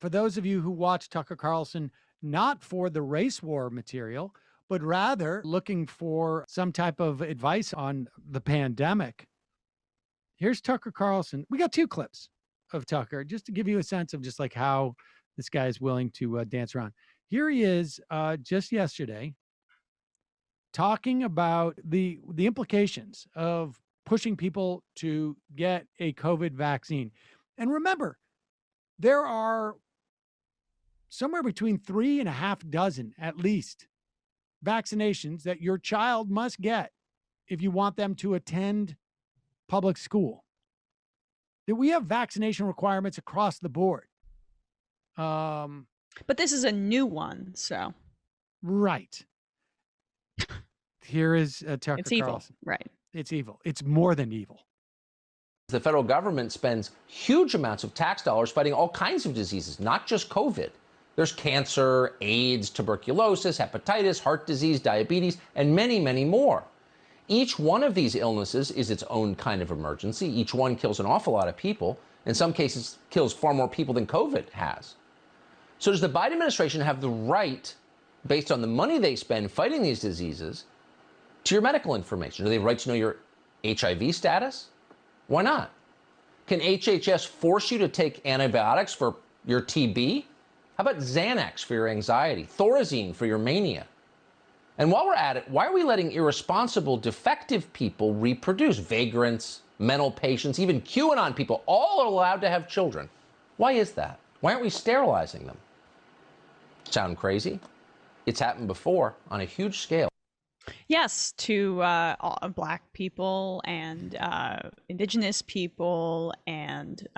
for those of you who watch Tucker Carlson, not for the race war material, but rather looking for some type of advice on the pandemic, here's Tucker Carlson. We got two clips of Tucker just to give you a sense of just like how this guy is willing to dance around. Here he is just yesterday talking about the implications of pushing people to get a COVID vaccine. And remember, there are somewhere between 3.5 dozen, at least, vaccinations that your child must get if you want them to attend public school. That we have vaccination requirements across the board. But this is a new one, so. Right. Here is Tucker It's evil, Carlson. right. It's evil. It's more than evil. The federal government spends huge amounts of tax dollars fighting all kinds of diseases, not just COVID. There's cancer, AIDS, tuberculosis, hepatitis, heart disease, diabetes, and many, many more. Each one of these illnesses is its own kind of emergency. Each one kills an awful lot of people. In some cases, kills far more people than COVID has. So does the Biden administration have the right, based on the money they spend fighting these diseases, to your medical information? Do they have the right to know your HIV status? Why not? Can HHS force you to take antibiotics for your TB? How about Xanax for your anxiety, Thorazine for your mania? And while we're at it, why are we letting irresponsible, defective people reproduce? Vagrants, mental patients, even QAnon people, all are allowed to have children. Why is that? Why aren't we sterilizing them? Sound crazy? It's happened before on a huge scale. Yes, to Black people and indigenous people and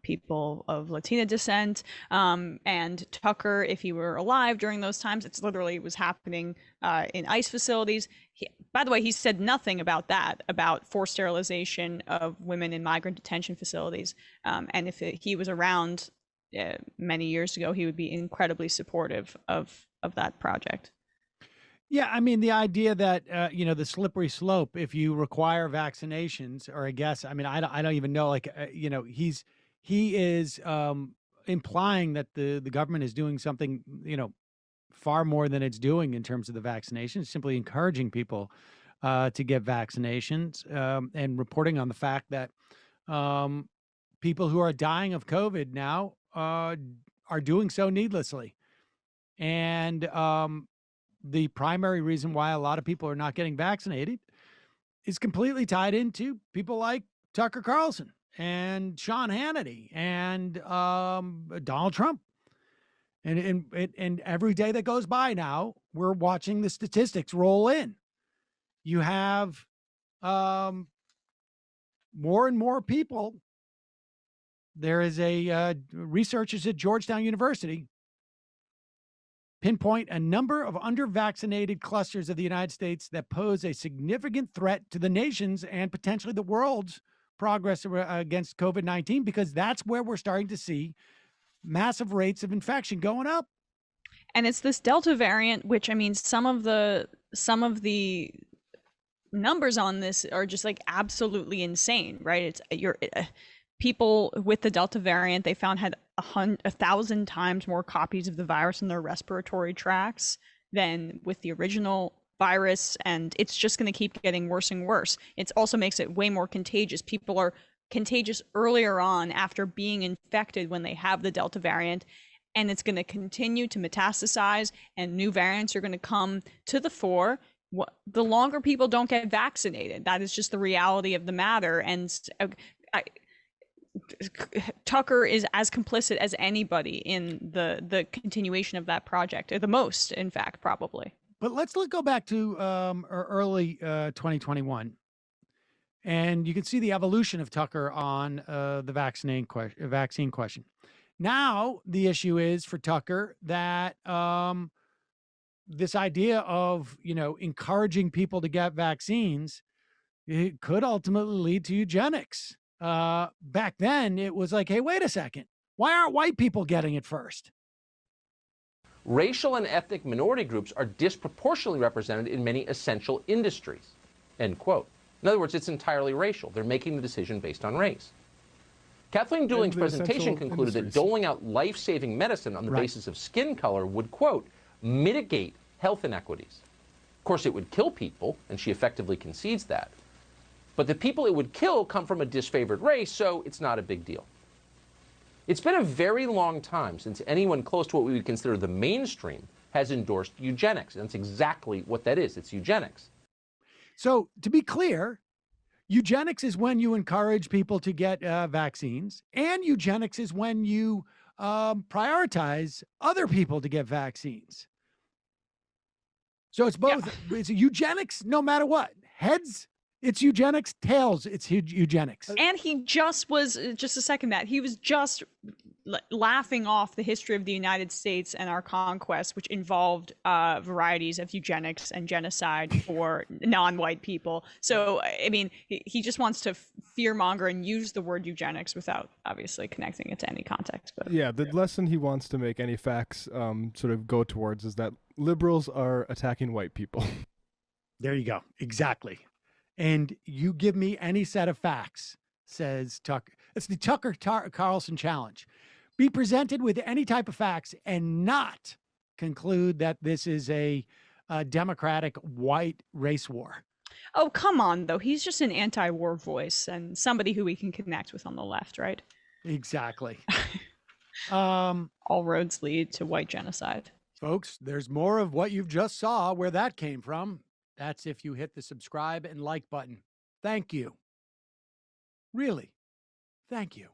people of Latina descent. And Tucker, if he were alive during those times, it's literally was happening in ICE facilities. By the way, he said nothing about that, about forced sterilization of women in migrant detention facilities. And if he was around many years ago, he would be incredibly supportive of that project. Yeah, I mean, the idea that, the slippery slope, if you require vaccinations, or I guess, I mean, I don't even know, like, he is implying that the government is doing something, far more than it's doing in terms of the vaccinations, simply encouraging people to get vaccinations and reporting on the fact that people who are dying of COVID now are doing so needlessly. And the primary reason why a lot of people are not getting vaccinated is completely tied into people like Tucker Carlson and Sean Hannity and Donald Trump. And every day that goes by now, we're watching the statistics roll in. You have more and more people. There is a researchers at Georgetown University pinpoint a number of under-vaccinated clusters of the United States that pose a significant threat to the nation's and potentially the world's progress against COVID-19, because that's where we're starting to see massive rates of infection going up. And it's this Delta variant, which, I mean, some of the numbers on this are just like absolutely insane, right? People with the Delta variant, they found had 1,000 times more copies of the virus in their respiratory tracts than with the original virus. And it's just going to keep getting worse and worse. It also makes it way more contagious. People are contagious earlier on after being infected when they have the Delta variant. And it's going to continue to metastasize, and new variants are going to come to the fore the longer people don't get vaccinated. That is just the reality of the matter. And Tucker is as complicit as anybody in the continuation of that project, or the most, in fact, probably. But let's go back to early 2021, and you can see the evolution of Tucker on the vaccine question. Now the issue is for Tucker that this idea of encouraging people to get vaccines, it could ultimately lead to eugenics. Back then it was like, hey, wait a second, why aren't white people getting it first? Racial and ethnic minority groups are disproportionately represented in many essential industries, end quote. In other words, it's entirely racial. They're making the decision based on race. Kathleen Dooling's the presentation essential concluded that industries. doling out life-saving medicine on the Right. basis of skin color would, quote, mitigate health inequities. Of course, it would kill people, and she effectively concedes that. But the people it would kill come from a disfavored race, so it's not a big deal. It's been a very long time since anyone close to what we would consider the mainstream has endorsed eugenics. And that's exactly what that is. It's eugenics. So to be clear, eugenics is when you encourage people to get vaccines, and eugenics is when you prioritize other people to get vaccines. So it's both. It's eugenics no matter what. Heads, it's eugenics. Tails, it's eugenics. And he just was, just a second, Matt, he was just laughing off the history of the United States and our conquest, which involved varieties of eugenics and genocide for non-white people. So, I mean, he just wants to fearmonger and use the word eugenics without obviously connecting it to any context. But Yeah, the lesson he wants to make any facts sort of go towards is that liberals are attacking white people. There you go. Exactly. And you give me any set of facts, says Tucker. It's the Tucker Carlson challenge. Be presented with any type of facts and not conclude that this is a democratic white race war. oh, come on, though. He's just an anti-war voice and somebody who we can connect with on the left, right? Exactly. All roads lead to white genocide. Folks, there's more of what you've just saw where that came from. That's if you hit the subscribe and like button. Thank you. Really, thank you.